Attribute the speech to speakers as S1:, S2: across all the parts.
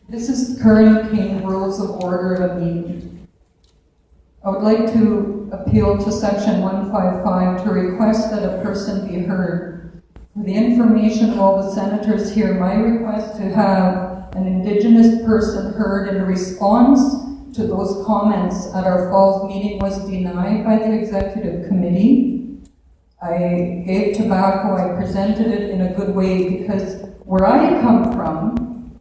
S1: This is current King Rules of Order of a meeting. I would like to appeal to Section 155 to request that a person be heard. For the information of all the senators here, my request to have an Indigenous person heard in response to those comments at our Falls meeting was denied by the Executive Committee. I gave tobacco, I presented it in a good way because where I come from,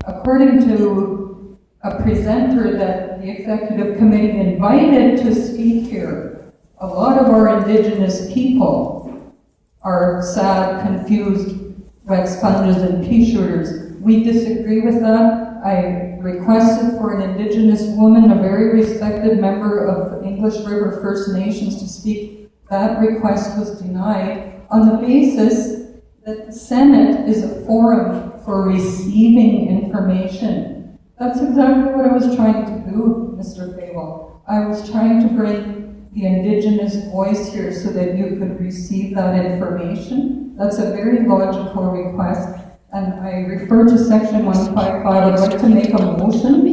S1: according to a presenter that the Executive Committee invited to speak here, a lot of our Indigenous people are sad, confused, wet sponges and pea shooters. We disagree with that. I requested for an Indigenous woman, a very respected member of English River First Nations, to speak. That request was denied on the basis that the Senate is a forum for receiving information. That's exactly what I was trying to do, Mr. Favel. I was trying to bring the Indigenous voice here so that you could receive that information. That's a very logical request, and I refer to Section 155. I'd like to make a motion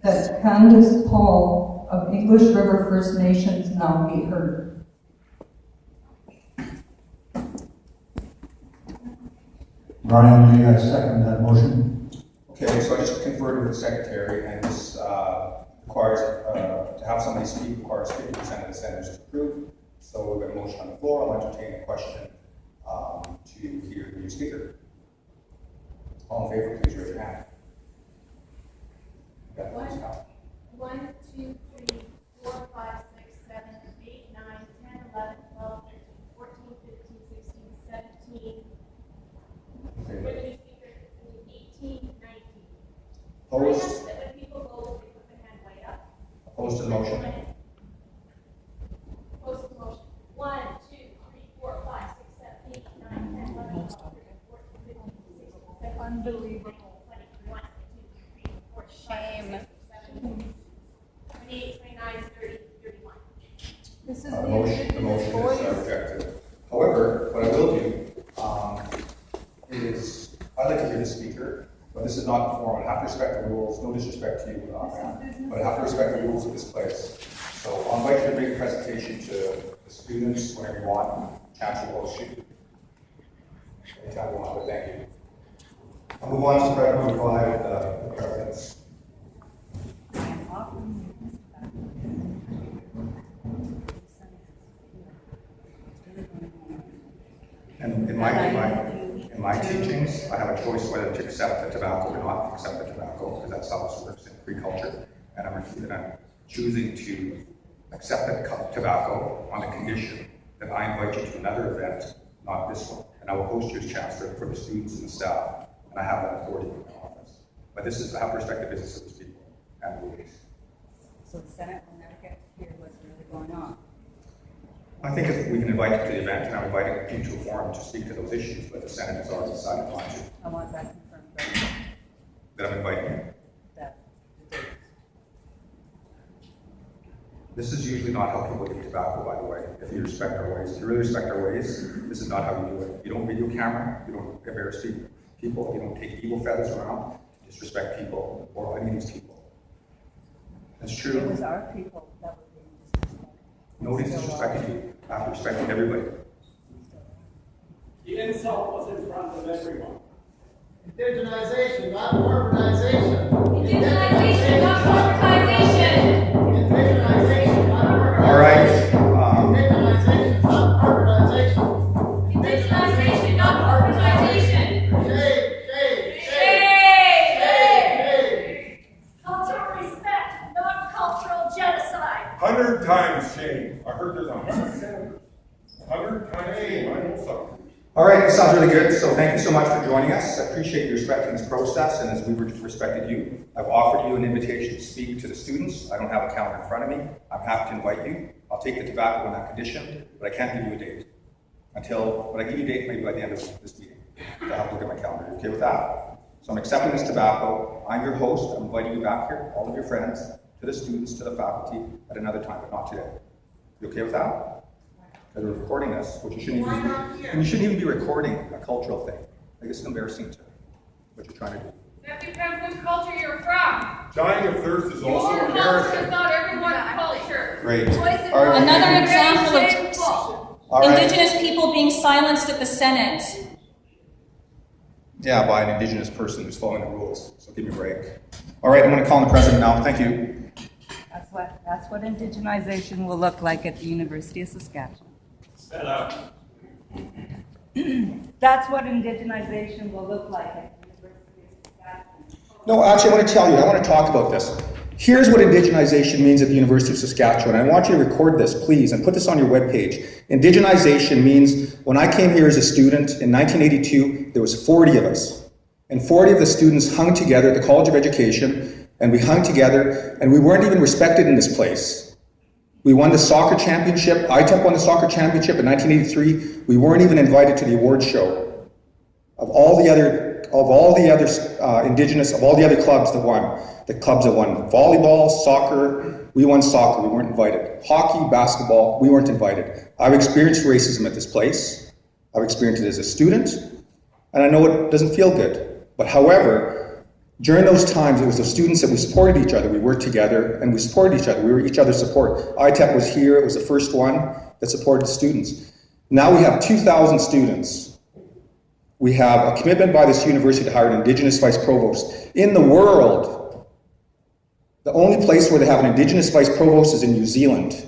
S1: that Candyce Paul of English River First Nations now be heard.
S2: Brian Lee, I second that motion.
S3: Okay, so I just conferred with the Secretary, and this requires, to have somebody speak requires 50% of the senators to approve. So we've got a motion on the floor. I'll entertain a question to hear the new speaker. All in favor, please raise your hand. Okay, please count.
S4: 1, 2, 3, 4, 5, 6, 7, 8, 9, 10, 11, 12, 13, 14, 15, 16, 17.
S3: Okay.
S4: Women speakers, 18, 19.
S3: Opposed?
S4: I ask that when people vote, they put their hand way up.
S3: Opposed to the motion?
S4: Opposed to the motion. 1, 2, 3, 4, 5, 6, 7, 8, 9, 10, 11, 12, 13, 14, 15, 16, 17,
S1: Unbelievable.
S4: 21, 22, 23, 24, 25, 26, 27, 28, 29, 30, 31.
S1: This is
S3: The motion is rejected. However, what I will do is, I'd like to hear the speaker, but this is not the forum. I have to respect the rules. No disrespect to you, ma'am, but I have to respect the rules of this place. So I'll invite you to make a presentation to the students whenever you want. Chancellor will shoot. Anytime you want, but thank you. I'll move on to Spread number 5, the presidents. And in my teachings, I have a choice whether to accept the tobacco or not accept the tobacco, because that's how this works in Cree culture. And I'm choosing to accept the tobacco on the condition that I invite you to another event, not this one. And I will host you as Chancellor for the students and the staff, and I have that authority in my office. But this is, I have to respect the business of these people and the rules.
S5: So the Senate will never get to hear what's really going on.
S3: I think if we can invite you to the event, and I'm inviting you to a forum to speak to those issues, but the Senate has already decided not to,
S5: I want that confirmed right
S3: that I'm inviting you.
S5: that the date.
S3: This is usually not how people eat tobacco, by the way, if you respect our ways. If you really respect our ways, this is not how you do it. You don't video camera, you don't embarrass people, you don't take evil feathers around, disrespect people, or any of these people. That's true.
S5: It was our people that were being disrespected.
S3: Nobody's disrespecting you. I have to respect everybody.
S6: The insult was in front of everyone.
S7: Indigenization, not corporatization.
S4: Indigenization, not corporatization.
S7: Indigenization, not corporatization.
S3: All right.
S7: Indigenization, not corporatization.
S4: Indigenization, not corporatization.
S7: Shade.
S4: Shade. Cultural respect, not cultural genocide.
S8: 100 times shame. I heard there's 100 senators. 100 times shame. I know something.
S3: All right, this sounds really good. So thank you so much for joining us. I appreciate you respecting this process, and as we respected you, I've offered you an invitation to speak to the students. I don't have a calendar in front of me. I'm happy to invite you. I'll take the tobacco on that condition, but I can't give you a date when I give you a date, maybe by the end of this meeting. I'll have to look at my calendar. You okay with that? So I'm accepting this tobacco. I'm your host. I'm inviting you back here, all of your friends, to the students, to the faculty, at another time, but not today. You okay with that? Because we're recording this, which you shouldn't even be recording a cultural thing. Like, it's embarrassing to what you're trying to do.
S9: That depends which culture you're from.
S8: Dying of thirst is also
S9: Your culture is
S8: embarrassing.
S9: not everyone's culture.
S3: Great.
S5: Poison
S3: All right.
S10: Another example
S9: Very
S10: of
S9: shameful.
S3: All right.
S10: Indigenous people being silenced at the Senate.
S3: Yeah, by an Indigenous person who's following the rules, so give me a break. All right, I'm going to call on the president now. Thank you.
S5: That's what indigenization will look like at the University of Saskatchewan.
S6: Set up.
S5: That's what indigenization will look like at the University of Saskatchewan.
S3: No, actually, I want to tell you, I want to talk about this. Here's what indigenization means at the University of Saskatchewan. I want you to record this, please, and put this on your webpage. Indigenization means when I came here as a student in 1982, there was 40 of us. And 40 of the students hung together at the College of Education, and we hung together, and we weren't even respected in this place. We won the soccer championship. ITEP won the soccer championship in 1983. We weren't even invited to the awards show. Of all the other Indigenous, of all the other clubs that won, the clubs that won volleyball, soccer, we won soccer, we weren't invited. Hockey, basketball, we weren't invited. I've experienced racism at this place. I've experienced it as a student, and I know it doesn't feel good. But however, during those times, it was the students that we supported each other. We worked together and we supported each other. We were each other's support. ITEP was here, it was the first one that supported students. Now we have 2,000 students. We have a commitment by this university to hire an Indigenous vice provost. In the world, the only place where they have an Indigenous vice provost is in New Zealand.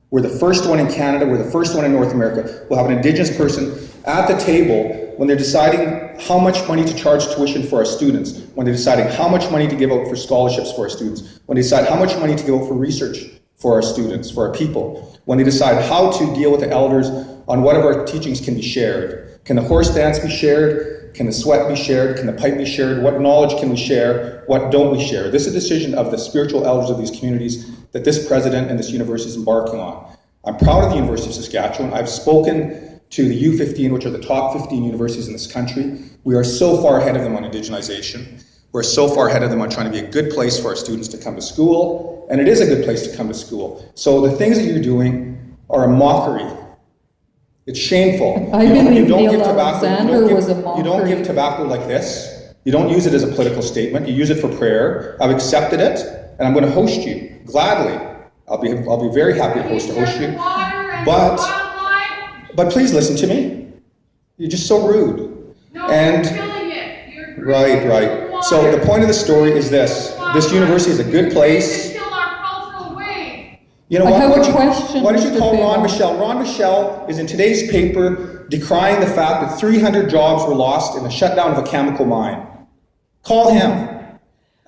S3: We're the first one in Canada, we're the first one in North America. We'll have an Indigenous person at the table when they're deciding how much money to charge tuition for our students, when they're deciding how much money to give out for scholarships for our students, when they decide how much money to give out for research for our students, for our people, when they decide how to deal with the elders on what of our teachings can be shared. Can the horse dance be shared? Can the sweat be shared? Can the pipe be shared? What knowledge can we share? What don't we share? This is a decision of the spiritual elders of these communities that this president and this university is embarking on. I'm proud of the University of Saskatchewan. I've spoken to the U15, which are the top 15 universities in this country. We are so far ahead of them on indigenization. We're so far ahead of them on trying to be a good place for our students to come to school, and it is a good place to come to school. So the things that you're doing are a mockery. It's shameful.
S1: I believe Neil Alexander was a
S3: You don't
S1: mockery.
S3: give tobacco like this. You don't use it as a political statement. You use it for prayer. I've accepted it, and I'm going to host you gladly. I'll be very happy to host you. But please listen to me. You're just so rude.
S9: No,
S3: And
S9: you're killing it. You're
S3: right. So the point of the story is this: this university is a good place.
S9: kill our cultural way.
S3: You know
S1: I
S3: what?
S1: have
S3: Why
S1: a
S3: don't you-
S1: question,
S3: Why don't you
S1: Mr.
S3: call Ron
S1: Favel.
S3: Michel? Ron Michel is in today's paper decrying the fact that 300 jobs were lost in the shutdown of a Cameco mine. Call him.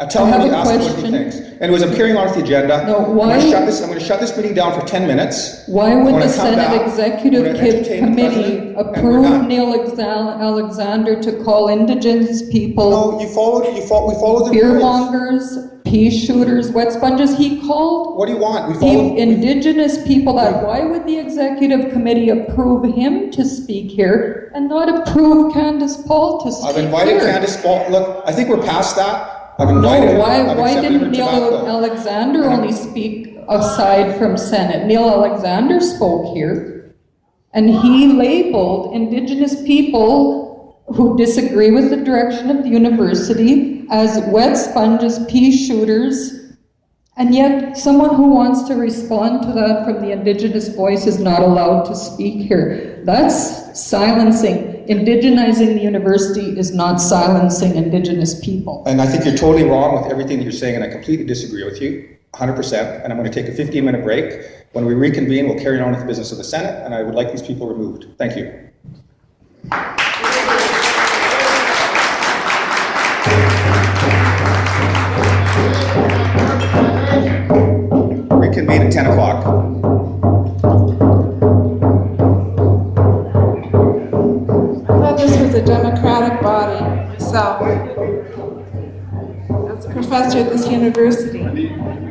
S3: Tell
S1: I
S3: him
S1: have
S3: to
S1: a
S3: ask him what he
S1: question.
S3: thinks. And it was appearing on the agenda.
S1: No,
S3: I'm
S1: why-
S3: going to shut this meeting down for 10 minutes.
S1: Why
S3: I'm
S1: would
S3: gonna
S1: the
S3: come
S1: Senate
S3: back,
S1: Executive
S3: I'm gonna entertain the
S1: Committee
S3: president, and we're
S1: approve
S3: done.
S1: Neil Alexander to call Indigenous people
S3: No, we followed the
S1: fear
S3: rules.
S1: mongers, pea shooters, wet sponges? He called
S3: What do you want? We
S1: the
S3: followed.
S1: Indigenous people that. Why would the Executive Committee approve him to speak here and not approve Candyce Paul to speak
S3: I've invited
S1: here?
S3: Candice Paul. Look, I think we're past that. I've invited
S1: No,
S3: her.
S1: why
S3: I've accepted
S1: didn't
S3: her
S1: Neil
S3: tobacco.
S1: Alexander only speak aside from Senate? Neil Alexander spoke here, and he labeled Indigenous people who disagree with the direction of the university as wet sponges, pea shooters, and yet someone who wants to respond to that from the Indigenous voice is not allowed to speak here. That's silencing. Indigenizing the university is not silencing Indigenous people.
S3: And I think you're totally wrong with everything that you're saying, and I completely disagree with you, 100%. And I'm going to take a 15-minute break. When we reconvene, we'll carry on with the business of the Senate, and I would like these people removed. Thank you. Reconvene at 10 o'clock.
S11: I thought this was a democratic body myself. As a professor at this university.